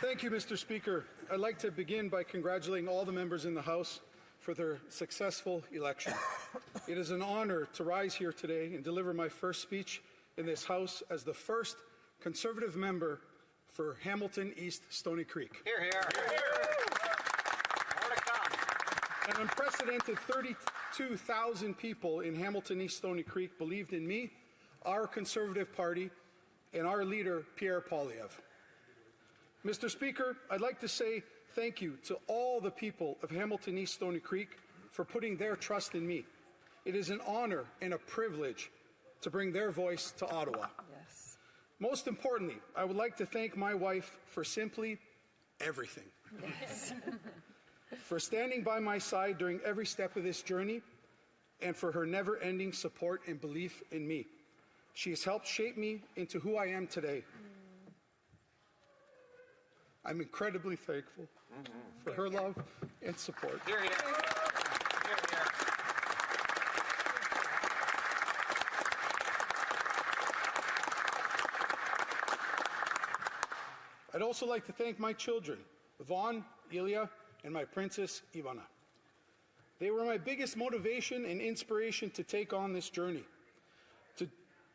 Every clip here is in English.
Thank you, Mr. Speaker. I'd like to begin by congratulating all the members in the House for their successful election. It is an honor to rise here today and deliver my first speech in this House as the first Conservative member for Hamilton East Stoney Creek. Hear, hear. Hear, hear. More to come. An unprecedented 32,000 people in Hamilton East Stoney Creek believed in me, our Conservative Party, and our leader, Pierre Poilievre. Mr. Speaker, I'd like to say thank you to all the people of Hamilton East Stoney Creek for putting their trust in me. It is an honor and a privilege to bring their voice to Ottawa. Yes. Most importantly, I would like to thank my wife for simply everything. Yes. For standing by my side during every step of this journey and for her never-ending support and belief in me. She has helped shape me into who I am today. I'm incredibly thankful for her love and support. Hear, hear. Hear, hear. I'd also like to thank my children, Yvonne, Ilya, and my princess, Ivana. They were my biggest motivation and inspiration to take on this journey, to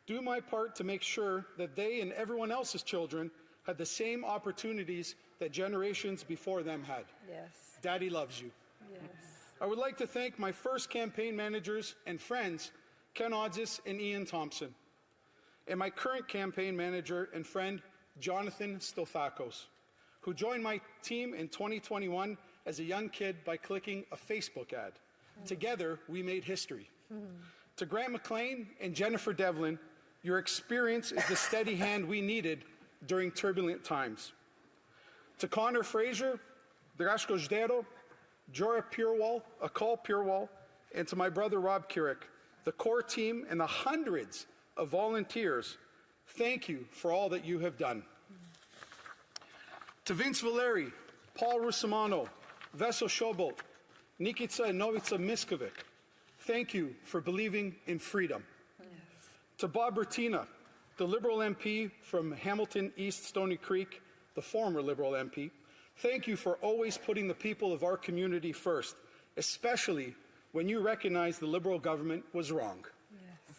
do my part to make sure that they and everyone else's children had the same opportunities that generations before them had. Yes. Daddy loves you. Yes. I would like to thank my first campaign managers and friends, Ken Odzis and Ian Thompson, and my current campaign manager and friend, Jonathan Stilfakos, who joined my team in 2021 as a young kid by clicking a Facebook ad. Together, we made history. To Grant McLean and Jennifer Devlin, your experience is the steady hand we needed during turbulent times. To Connor Fraser, Draško Ždero, Jorah Purewal, Akal Purewal, and to my brother Rob Kirik, the core team and the hundreds of volunteers, thank you for all that you have done. To Vince Valeri, Paul Russamano, Veso Shobot, Nikita and Novica Miskovic, thank you for believing in freedom. Yes. To Bob Bertina, the Liberal MP from Hamilton East Stoney Creek, the former Liberal MP, thank you for always putting the people of our community first, especially when you recognize the Liberal government was wrong. Yes.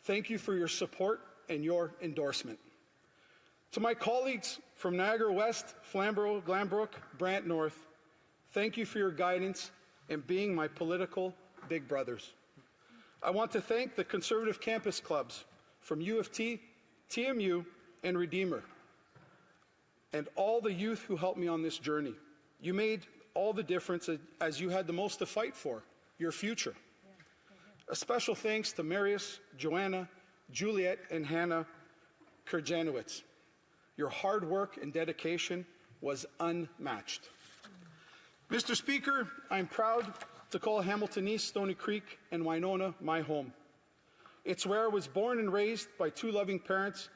Thank you for your support and your endorsement. To my colleagues from Niagara West, Flamborough, Glanbrook, Brant North, thank you for your guidance and being my political big brothers. I want to thank the Conservative Campus Clubs from U of T, TMU, and Redeemer, and all the youth who helped me on this journey. You made all the difference as you had the most to fight for, your future. A special thanks to Marius, Joanna, Juliet, and Hannah Kurjanowicz. Your hard work and dedication was unmatched. Mr. Speaker, I'm proud to call Hamilton East, Stoney Creek, and Winona my home. It's where I was born and raised by two loving parents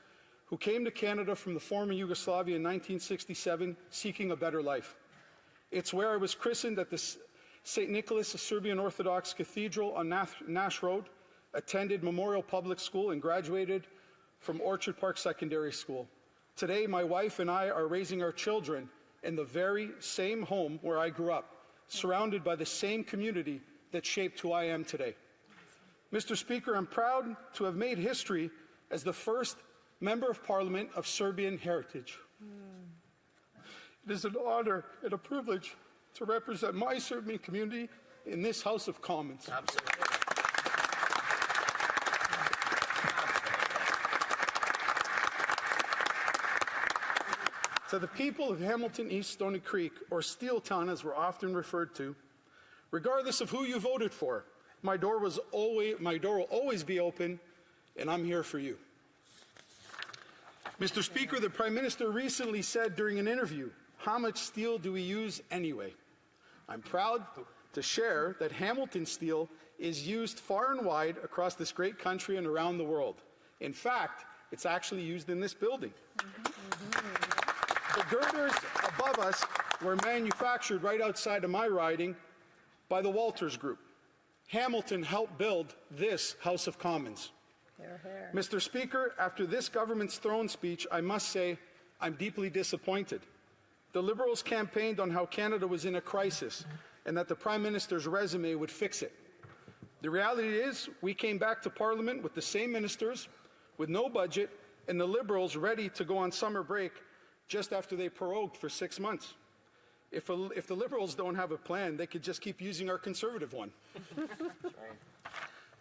who came to Canada from the former Yugoslavia in 1967 seeking a better life. It's where I was christened at the St. Nicholas Serbian Orthodox Cathedral on Nash Road, attended Memorial Public School, and graduated from Orchard Park Secondary School. Today, my wife and I are raising our children in the very same home where I grew up, surrounded by the same community that shaped who I am today. Mr. Speaker, I'm proud to have made history as the first Member of Parliament of Serbian heritage. It is an honor and a privilege to represent my Serbian community in this House of Commons. Absolutely. To the people of Hamilton East Stoney Creek, or Steel Town as we're often referred to, regardless of who you voted for, my door will always be open, and I'm here for you. Mr. Speaker, the Prime Minister recently said during an interview, how much steel do we use anyway? I'm proud to share that Hamilton steel is used far and wide across this great country and around the world. In fact, it's actually used in this building. The girders above us were manufactured right outside of my riding by the Walters Group. Hamilton helped build this House of Commons. Mr. Speaker, after this government's throne speech, I must say I'm deeply disappointed. The Liberals campaigned on how Canada was in a crisis and that the Prime Minister's resume would fix it. The reality is, we came back to Parliament with the same ministers, with no budget, and the Liberals ready to go on summer break just after they prorogued for 6 months. If the Liberals don't have a plan, they could just keep using our Conservative one.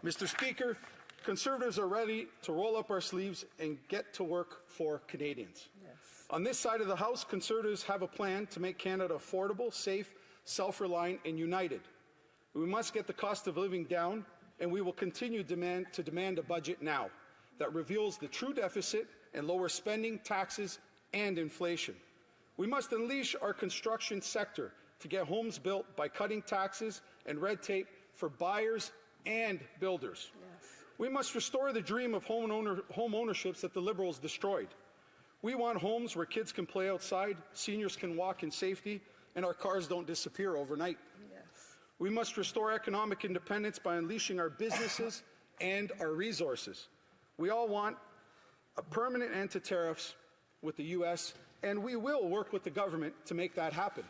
Mr. Speaker, Conservatives are ready to roll up our sleeves and get to work for Canadians. Yes. On this side of the House, Conservatives have a plan to make Canada affordable, safe, self-reliant, and united. We must get the cost of living down, and we will continue to demand a budget now that reveals the true deficit and lower spending, taxes, and inflation. We must unleash our construction sector to get homes built by cutting taxes and red tape for buyers and builders. Yes. We must restore the dream of home ownerships that the Liberals destroyed. We want homes where kids can play outside, seniors can walk in safety, and our cars don't disappear overnight. Yes. We must restore economic independence by unleashing our businesses and our resources. We all want a permanent end to tariffs with the U.S., and we will work with the government to make that happen.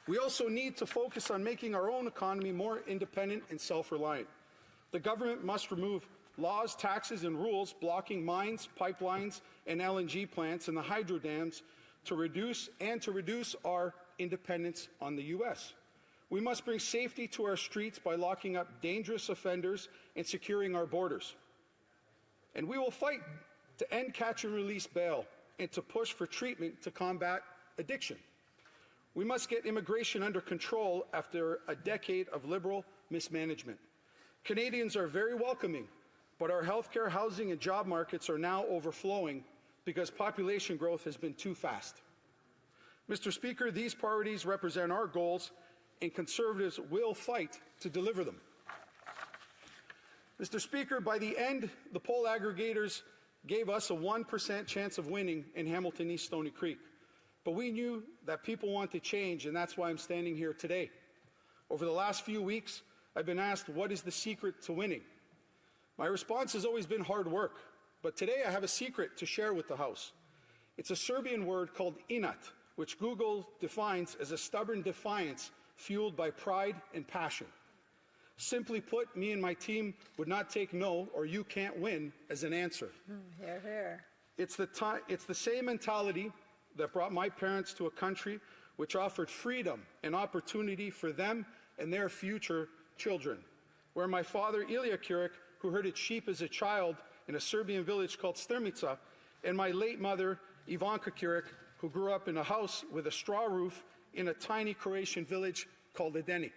We also need to focus on making our own economy more independent and self-reliant. The government must remove laws, taxes, and rules blocking mines, pipelines, and LNG plants and the hydro dams to reduce our independence on the U.S. We must bring safety to our streets by locking up dangerous offenders and securing our borders. And we will fight to end catch-and-release bail and to push for treatment to combat addiction. We must get immigration under control after a decade of Liberal mismanagement. Canadians are very welcoming, but our healthcare, housing, and job markets are now overflowing because population growth has been too fast. Mr. Speaker, these priorities represent our goals, and Conservatives will fight to deliver them. Mr. Speaker, by the end, the poll aggregators gave us a 1% chance of winning in Hamilton East Stoney Creek. But we knew that people want to change, and that's why I'm standing here today. Over the last few weeks, I've been asked, what is the secret to winning? My response has always been hard work, but today I have a secret to share with the House. It's a Serbian word called inat, which Google defines as a stubborn defiance fueled by pride and passion. Simply put, me and my team would not take no or you can't win as an answer. Hear, hear. It's the same mentality that brought my parents to a country which offered freedom and opportunity for them and their future children. Where my father, Ilya Kiric, who herded sheep as a child in a Serbian village called Strmica, and my late mother, Ivanka Kiric, who grew up in a house with a straw roof in a tiny Croatian village called Adenik.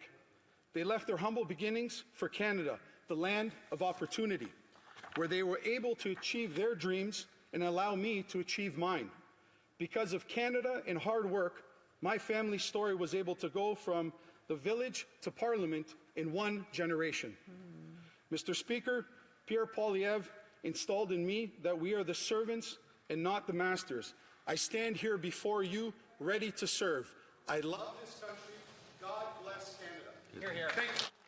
They left their humble beginnings for Canada, the land of opportunity, where they were able to achieve their dreams and allow me to achieve mine. Because of Canada and hard work, my family's story was able to go from the village to Parliament in 1 generation. Mr. Speaker, Pierre Poilievre installed in me that we are the servants and not the masters. I stand here before you ready to serve. I love this country. God bless Canada. Hear, hear. Thank you.